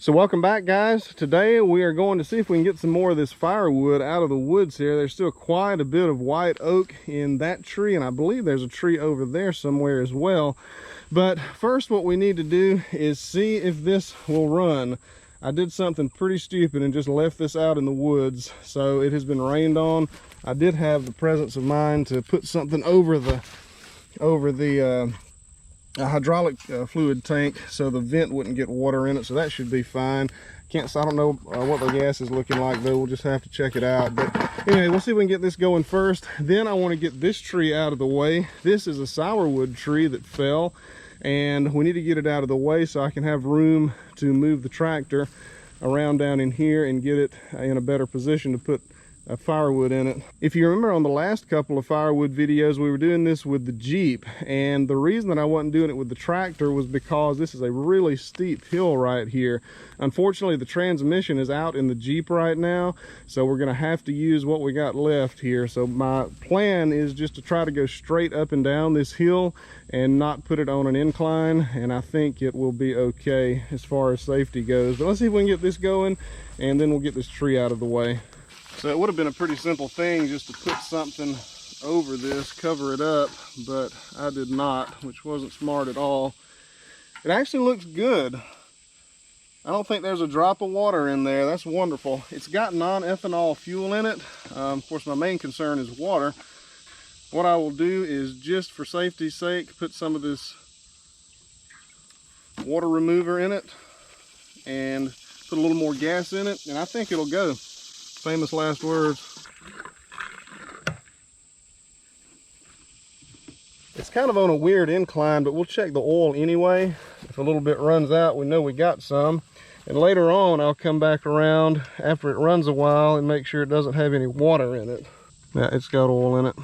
So welcome back, guys. Today we are going to see if we can get some more of this firewood out of the woods here. There's still quite a bit of white oak in that tree, and I believe there's a tree over there somewhere as well. But first, what we need to do is see if this will run. I did something pretty stupid and just left this out in the woods, so it has been rained on. I did have the presence of mind to put something over the hydraulic fluid tank so the vent wouldn't get water in it, so that should be fine. I don't know what the gas is looking like though. We'll just have to check it out. But anyway, we'll see if we can get this going first. Then I want to get this tree out of the way. This is a sourwood tree that fell, and we need to get it out of the way so I can have room to move the tractor around down in here and get it in a better position to put firewood in it. If you remember on the last couple of firewood videos, we were doing this with the Jeep, and the reason that I wasn't doing it with the tractor was because this is a really steep hill right here. Unfortunately, the transmission is out in the Jeep right now, so we're going to have to use what we got left here. So my plan is just to try to go straight up and down this hill and not put it on an incline, and I think it will be okay as far as safety goes. But let's see if we can get this going, and then we'll get this tree out of the way. So it would have been a pretty simple thing just to put something over this, cover it up, but I did not, which wasn't smart at all. It actually looks good. I don't think there's a drop of water in there. That's wonderful. It's got non-ethanol fuel in it. Of course, my main concern is water. What I will do is, just for safety's sake, put some of this water remover in it and put a little more gas in it, and I think it'll go. Famous last words. It's kind of on a weird incline, but we'll check the oil anyway. If a little bit runs out, we know we got some. And later on, I'll come back around after it runs a while and make sure it doesn't have any water in it. Yeah, it's got oil in it.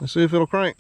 Let's see if it'll crank.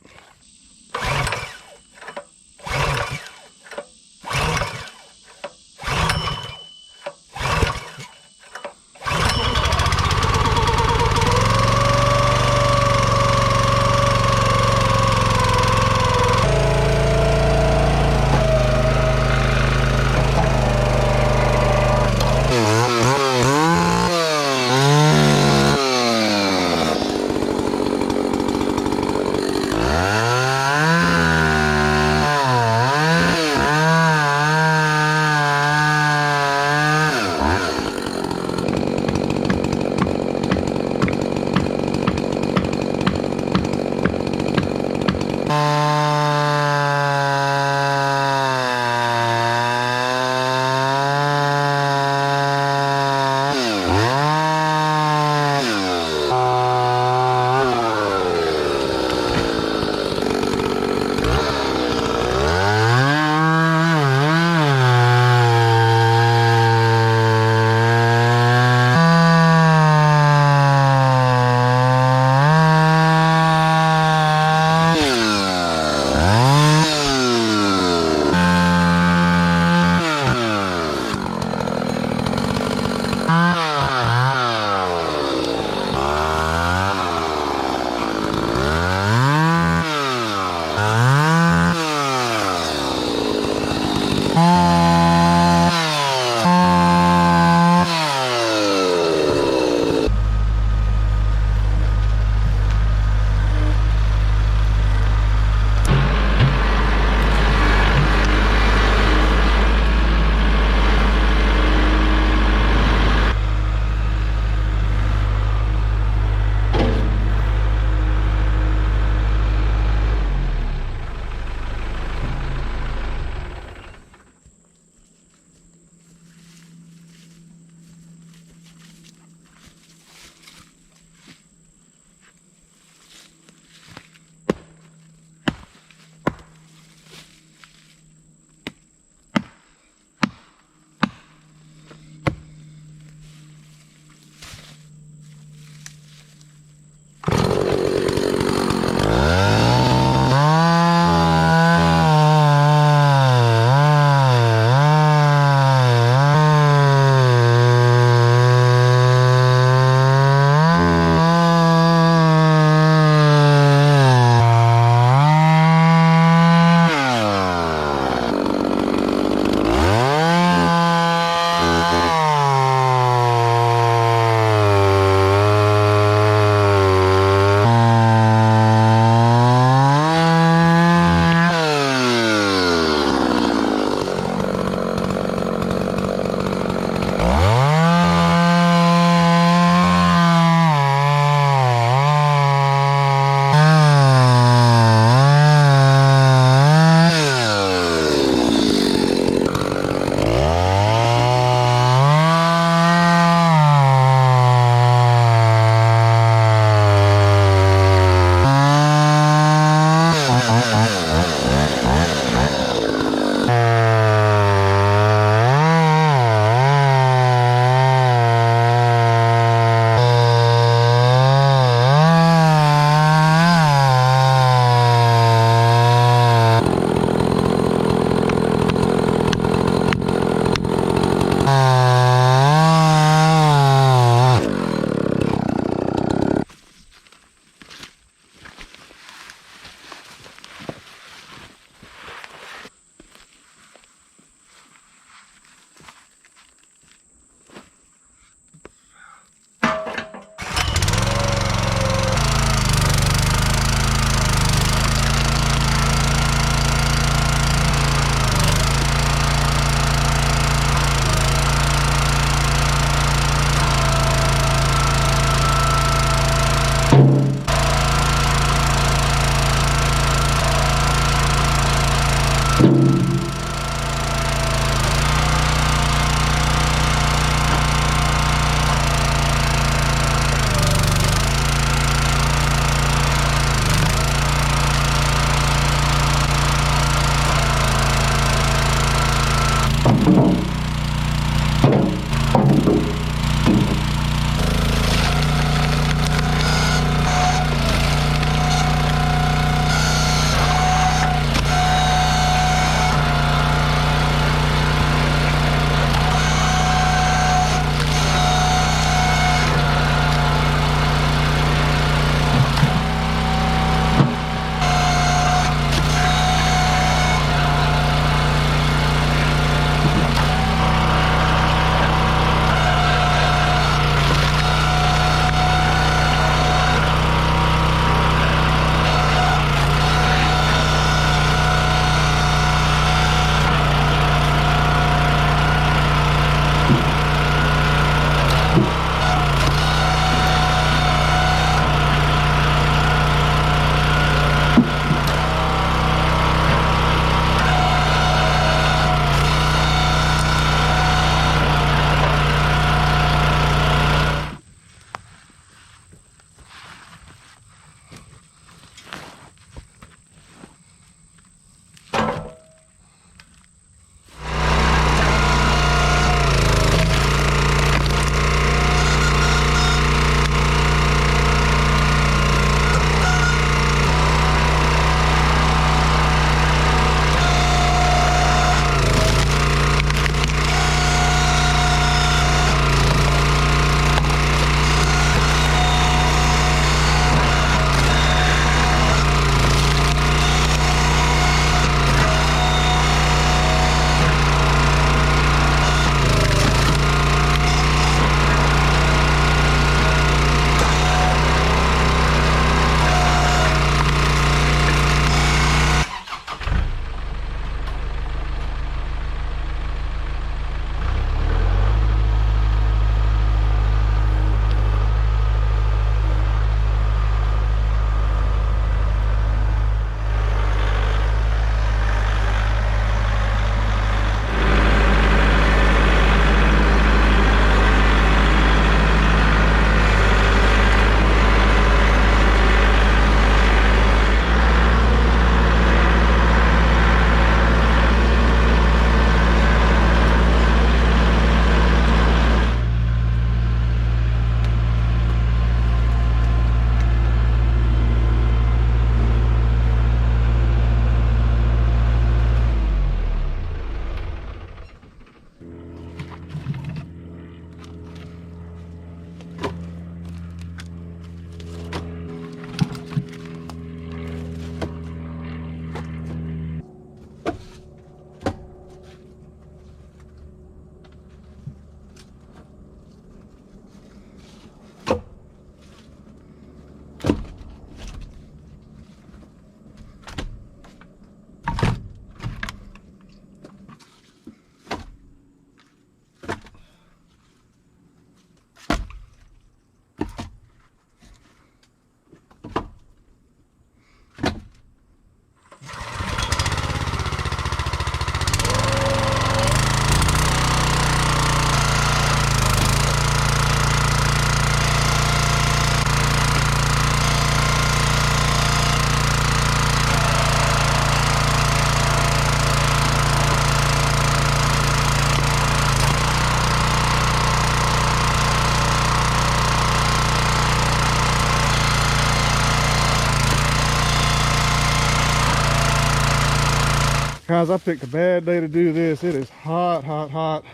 Guys, I picked a bad day to do this. It is hot, hot, hot.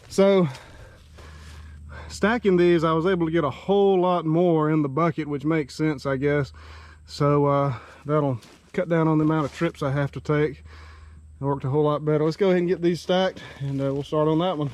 So stacking these, I was able to get a whole lot more in the bucket, which makes sense, I guess. So that'll cut down on the amount of trips I have to take. It worked a whole lot better. Let's go ahead and get these stacked, and we'll start on that one.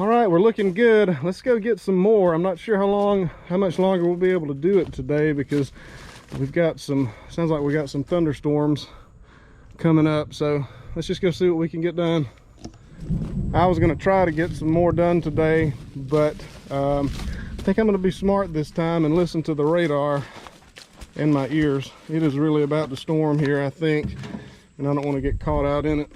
All right, we're looking good. Let's go get some more. I'm not sure how much longer we'll be able to do it today, because we've got sounds like we got some thunderstorms coming up. So let's just go see what we can get done. I was gonna try to get some more done today, but I think I'm gonna be smart this time and listen to the radar in my ears. It is really about to storm here, I think, and I don't want to get caught out in it.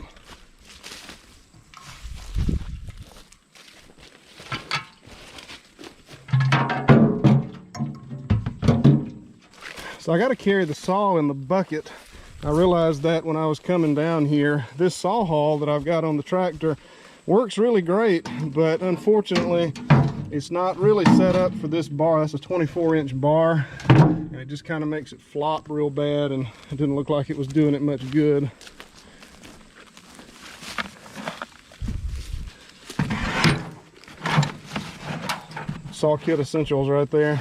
So I got to carry the saw in the bucket. I realized that when I was coming down here. This saw haul that I've got on the tractor works really great, but unfortunately it's not really set up for this bar. That's a 24-inch bar, and it just kind of makes it flop real bad, and it didn't look like it was doing it much good. Saw kit essentials right there.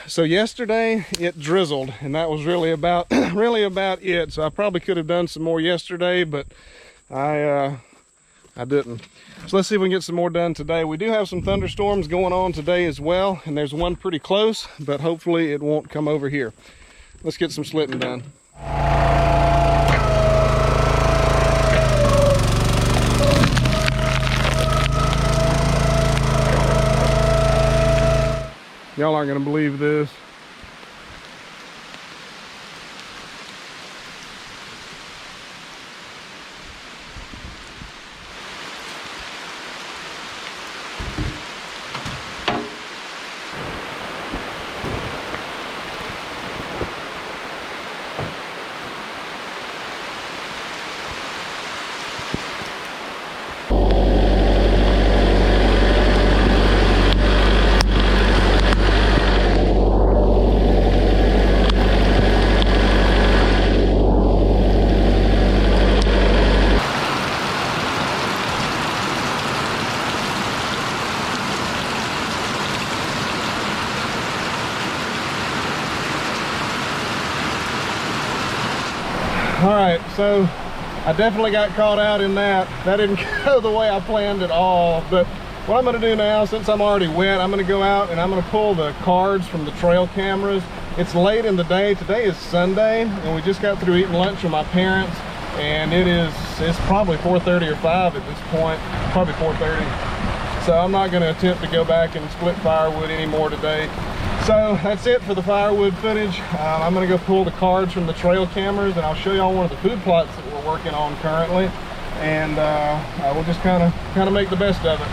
So yesterday it drizzled, and that was really about it. So I probably could have done some more yesterday, but I didn't. So let's see if we can get some more done today. We do have some thunderstorms going on today as well, and there's one pretty close, but hopefully it won't come over here. Let's get some slitting done. Y'all aren't gonna believe this. All right, so I definitely got caught out in that. That didn't go the way I planned at all. But what I'm gonna do now, since I'm already wet, I'm gonna go out and I'm gonna pull the cards from the trail cameras. It's late in the day. Today is Sunday, and we just got through eating lunch with my parents, and it's probably 4:30 or 5 at this point, probably 4:30. So I'm not gonna attempt to go back and split firewood anymore today. So that's it for the firewood footage. I'm gonna go pull the cards from the trail cameras, and I'll show y'all one of the food plots that we're working on currently, and we'll just kind of make the best of it.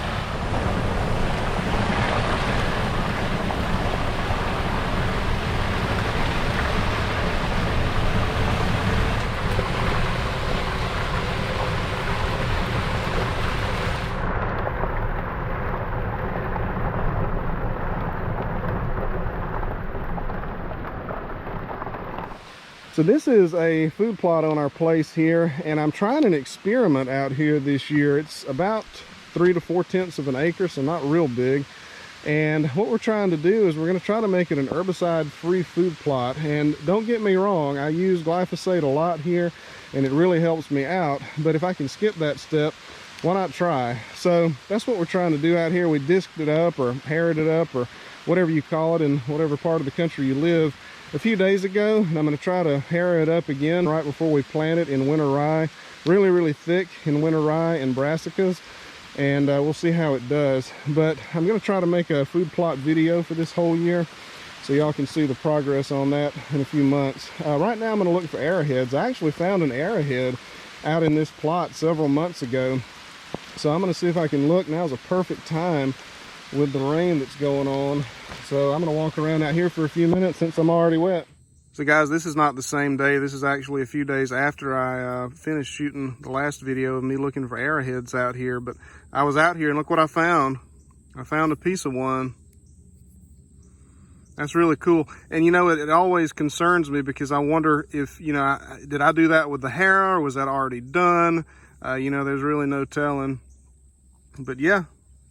So this is a food plot on our place here, and I'm trying an experiment out here this year. It's about 3 to 4/10 of an acre, so not real big. And what we're trying to do is we're going to try to make it an herbicide-free food plot. And don't get me wrong, I use glyphosate a lot here, and it really helps me out. But if I can skip that step, why not try? So that's what we're trying to do out here. We disked it up, or harrowed it up, or whatever you call it in whatever part of the country you live, a few days ago, and I'm going to try to harrow it up again right before we plant it in winter rye. Really thick in winter rye and brassicas, and we'll see how it does. But I'm going to try to make a food plot video for this whole year, so y'all can see the progress on that in a few months. Right now I'm going to look for arrowheads. I actually found an arrowhead out in this plot several months ago, So I'm going to see if I can look. Now's a perfect time with the rain that's going on. So I'm going to walk around out here for a few minutes since I'm already wet. So guys, this is not the same day. This is actually a few days after I finished shooting the last video of me looking for arrowheads out here. But I was out here and look what I found. I found a piece of one. That's really cool. And you know, it always concerns me because I wonder if, you know, did I do that with the harrow or was that already done? You know, there's really no telling. But yeah,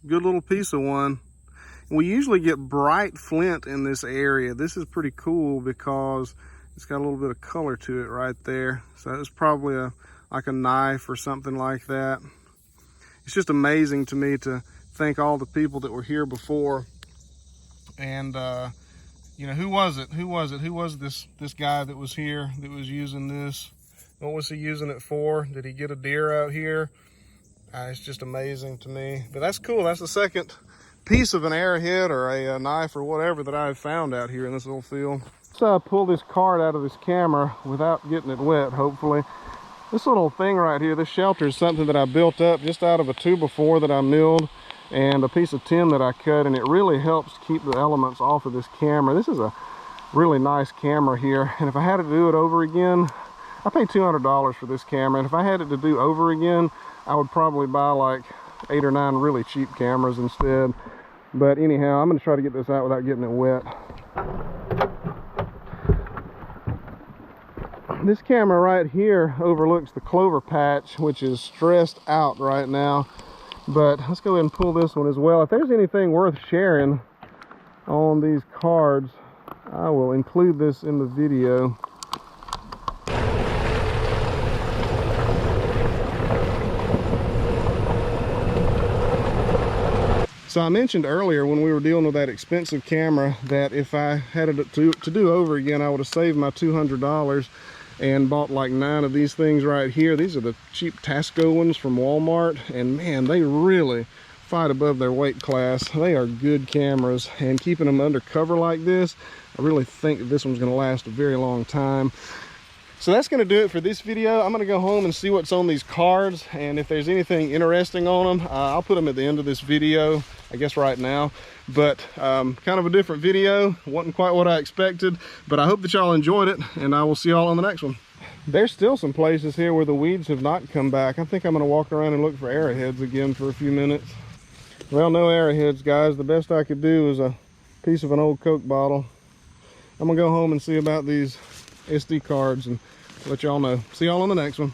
good little piece of one. We usually get bright flint in this area. This is pretty cool because it's got a little bit of color to it right there. So it's probably like a knife or something like that. It's just amazing to me to think all the people that were here before. And you know, who was it? Who was this guy that was here that was using this? What was he using it for? Did he get a deer out here? It's just amazing to me. But that's cool. That's the second piece of an arrowhead or a knife or whatever that I've found out here in this little field. So I pull this card out of this camera without getting it wet, hopefully. This little thing right here, this shelter, is something that I built up just out of a 2x4 that I milled and a piece of tin that I cut, and it really helps keep the elements off of this camera. This is a really nice camera here, and if I had to do it over again, I paid $200 for this camera, and if I had it to do over again, I would probably buy like 8 or 9 really cheap cameras instead. But anyhow, I'm going to try to get this out without getting it wet. This camera right here overlooks the clover patch, which is stressed out right now. But let's go ahead and pull this one as well. If there's anything worth sharing on these cards, I will include this in the video. So I mentioned earlier when we were dealing with that expensive camera that if I had it to do over again, I would have saved my $200 and bought like 9 of these things right here. These are the cheap Tasco ones from Walmart, and man, they really fight above their weight class. They are good cameras, and keeping them under cover like this, I really think that this one's going to last a very long time. So that's going to do it for this video. I'm going to go home and see what's on these cards, and if there's anything interesting on them, I'll put them at the end of this video, I guess right now. But kind of a different video. Wasn't quite what I expected, but I hope that y'all enjoyed it, and I will see y'all on the next one. There's still some places here where the weeds have not come back. I think I'm going to walk around and look for arrowheads again for a few minutes. Well, no arrowheads, guys. The best I could do is a piece of an old Coke bottle. I'm going to go home and see about these SD cards and let y'all know. See y'all on the next one.